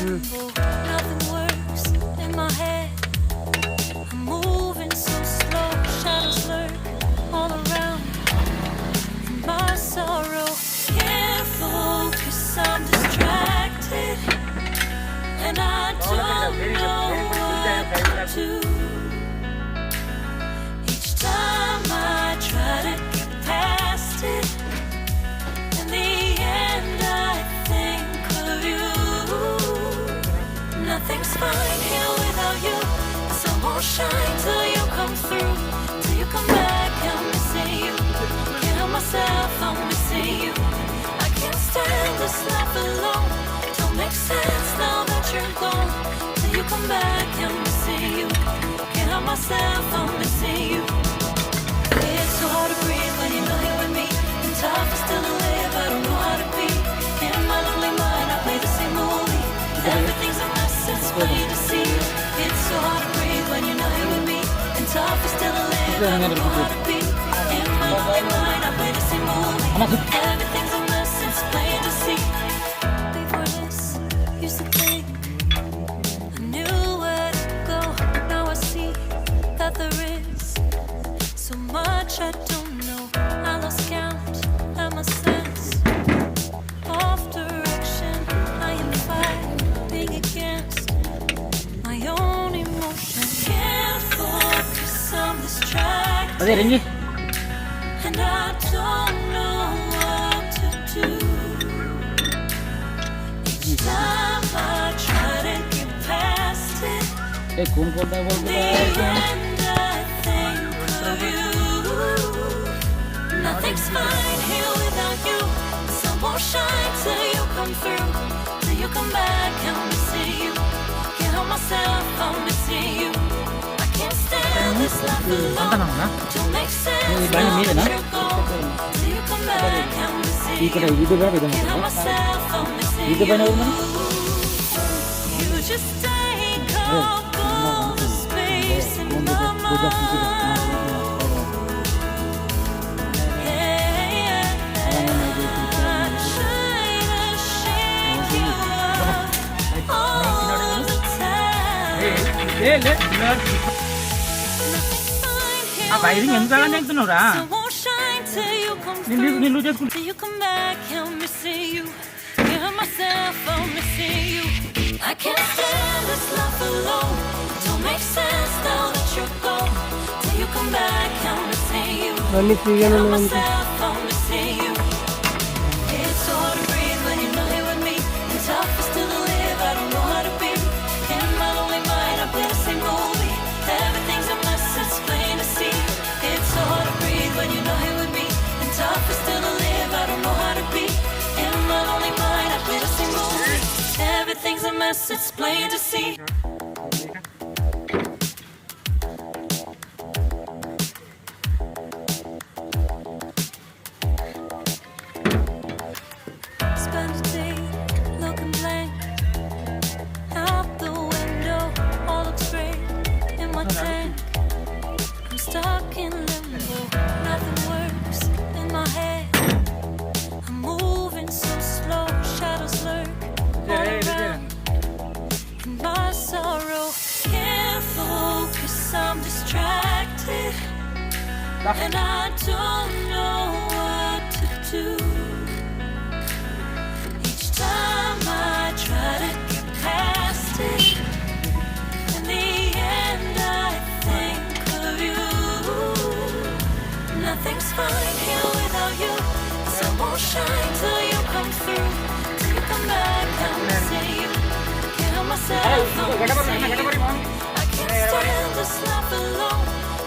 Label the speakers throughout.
Speaker 1: limbo. Nothing works in my head. I'm moving so slow. Shadows lurk all around. In my sorrow, can't focus. I'm distracted, and I don't know what to do. Each time I try to get past it, in the end I think of you. Nothing's fine here without you. The sun won't shine till you come through. Till you come back, I'm missing you. Can't help myself, I'm missing you. I can't stand this life alone. Don't make sense now that you're gone. Till you come back, I'm missing you. Can't help myself, I'm missing you. It's so hard to breathe when you're not here with me. And tough is still to live, I don't know how to be. In my lonely mind, I play the same movie. Everything's a mess, it's plain to see. It's so hard to breathe when you're not here with me. And tough is still to live, I don't know how to be. In my lonely mind, I play the same movie. Everything's a mess, it's plain to see. Before this, used to think I knew where to go. Now I see that there is so much I don't know. I lost count and my sense of direction. I am fighting against my own emotions. Can't focus, I'm distracted, and I don't know what to do. Each time I try to get past it, in the end I think of you. Nothing's fine here without you. The sun won't shine till you come through. Till you come back, I'm missing you. Can't help myself, I'm missing you. I can't stand this life alone. Don't make sense now that you're gone. Till you come back, I'm missing you. Can't help myself, I'm missing you. You just take up all the space in my mind.
Speaker 2: Firing ఎంత చేస్తున్నావురా నిన్ను చేసుకుంటా
Speaker 1: Till you come back, I'm missing you. Can't help myself, I'm missing you. I can't stand this life alone. Don't make sense now that you're gone. Till you come back, I'm missing you. Can't help myself, I'm missing you. It's so hard to breathe when you're not here with me. And tough is still to live, I don't know how to be. In my lonely mind, I play the same movie. Everything's a mess, it's plain to see. It's so hard to breathe when you're not here with me. And tough is still to live, I don't know how to be. In my lonely mind, I play the same movie. Everything's a mess, it's plain to see. Spend a day looking blank out the window. All looks great in my tank. I'm stuck in limbo. Nothing works in my head. I'm moving so slow. Shadows lurk all around. In my sorrow, can't focus. I'm distracted, and I don't know what to do. Each time I try to get past it, in the end I think of you. Nothing's fine here without you. The sun won't shine till you come through. Till you come back, I'm missing you. Can't help myself, I'm missing you. I can't stand this life alone.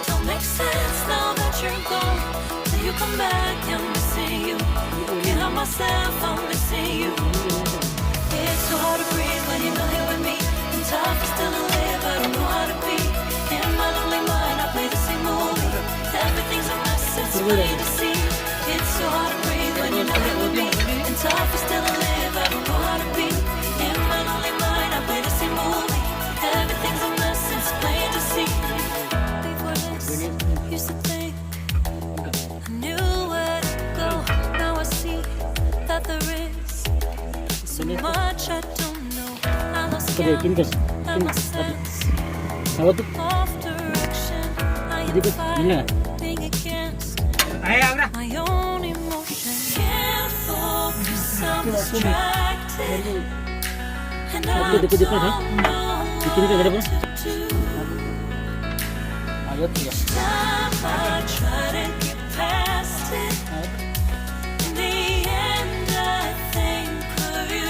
Speaker 1: Don't make sense now that you're gone. Till you come back, I'm missing you. Can't help myself, I'm missing you. It's so hard to breathe when you're not here with me. And tough is still to live, I don't know how to be. In my lonely mind, I play the same movie. Everything's a mess, it's plain to see. It's so hard to breathe when you're not here with me. And tough is still to live, I don't know how to be. In my lonely mind, I play the same movie. Everything's a mess, it's plain to see. Before this, used to think I knew where to go. Now I see that there is so much I don't know. I
Speaker 3: కొద్దిగా కిందకి
Speaker 1: at myself,
Speaker 3: అవద్దు
Speaker 1: off direction. I am
Speaker 3: ఇది ఇలా
Speaker 1: fighting against my own emotion. Can't focus, I'm distracted, and I
Speaker 3: Dikit, dikit,
Speaker 1: don't
Speaker 3: ha?
Speaker 1: know
Speaker 3: Dikit, dikit, ada
Speaker 1: what
Speaker 3: apa?
Speaker 1: to do.
Speaker 3: ayot ya
Speaker 1: Time I try to get past it. In the end, I think of you.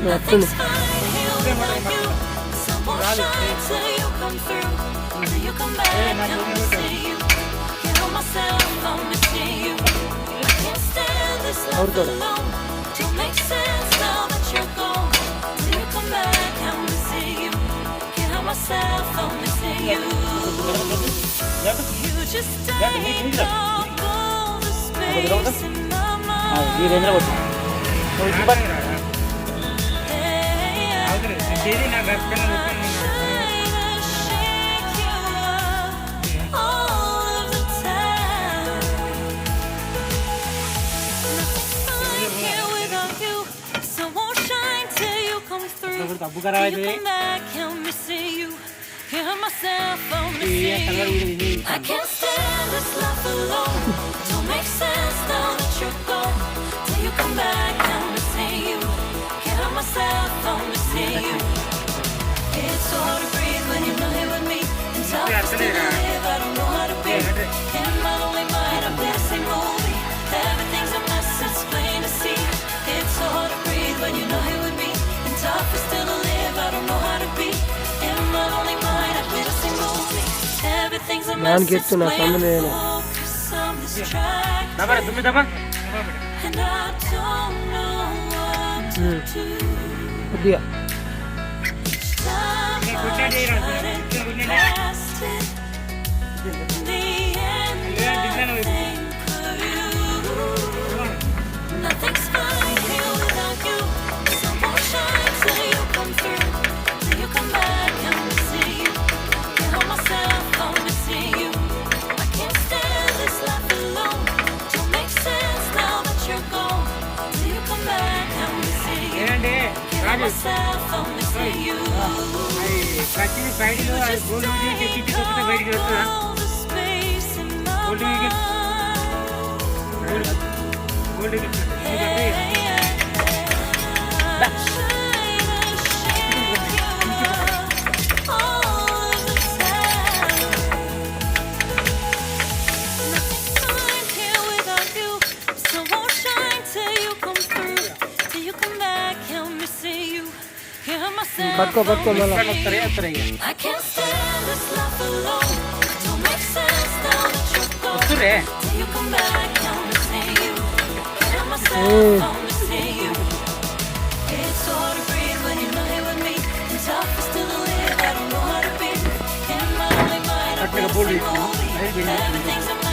Speaker 1: Nothing's fine here without you. The sun won't shine till you come through. Till you come back, I'm missing you. Can't help myself, I'm missing you. I can't stand this life alone. Don't make sense now that you're gone. Till you come back, I'm missing you. Can't help myself, I'm missing you. You just take up all the space in my mind.
Speaker 3: di rendra bot oh cepat buka rawa itu iya kalau ini
Speaker 1: I can't stand this life alone. Don't make sense now that you're gone. Till you come back, I'm missing you. Can't help myself, I'm missing you. It's so hard to breathe when you're not here with me. And tough to still live, I don't know how to be. In my lonely mind, I'm dancing movie. Everything's a mess, it's plain to see. It's so hard to breathe when you're not here with me. And tough to still live, I don't know how to be. In my lonely mind, I'm dancing movie. Everything's a mess, it's
Speaker 3: చెప్తున్నా,
Speaker 1: plain to
Speaker 3: సమన్వయం.
Speaker 1: focus. I'm distracted.
Speaker 2: dapat dumi dapat
Speaker 1: And I don't know what to do.
Speaker 3: కొద్దిగా
Speaker 1: Time I try to get past it. In the end, I think of you. Nothing's fine here without you. The sun won't shine till you come through. Till you come back, I'm missing you. Can't help myself, I'm missing you. I can't stand this life alone. Don't make sense now that you're gone. Till you come back, I'm missing you. Can't help myself, I'm missing you.
Speaker 2: ప్రతి బయటలో gold చెప్పించి కొత్త బయటికి వస్తుందా
Speaker 1: All the space in my
Speaker 2: gold gold
Speaker 3: పట్టుకో పట్టుకో మళ్ళా
Speaker 2: వస్తారే వస్తారే
Speaker 1: I can't stand this life alone. Don't make sense now that you're gone.
Speaker 2: వస్తురే
Speaker 1: Till you come back, I'm missing you. Can't help myself, I'm missing you. It's so hard to breathe when you're not here with me. And tough is still to live, I don't know how to be. In my lonely mind, I'm
Speaker 2: అట్లా బోల్డ్
Speaker 1: missing movie. Everything's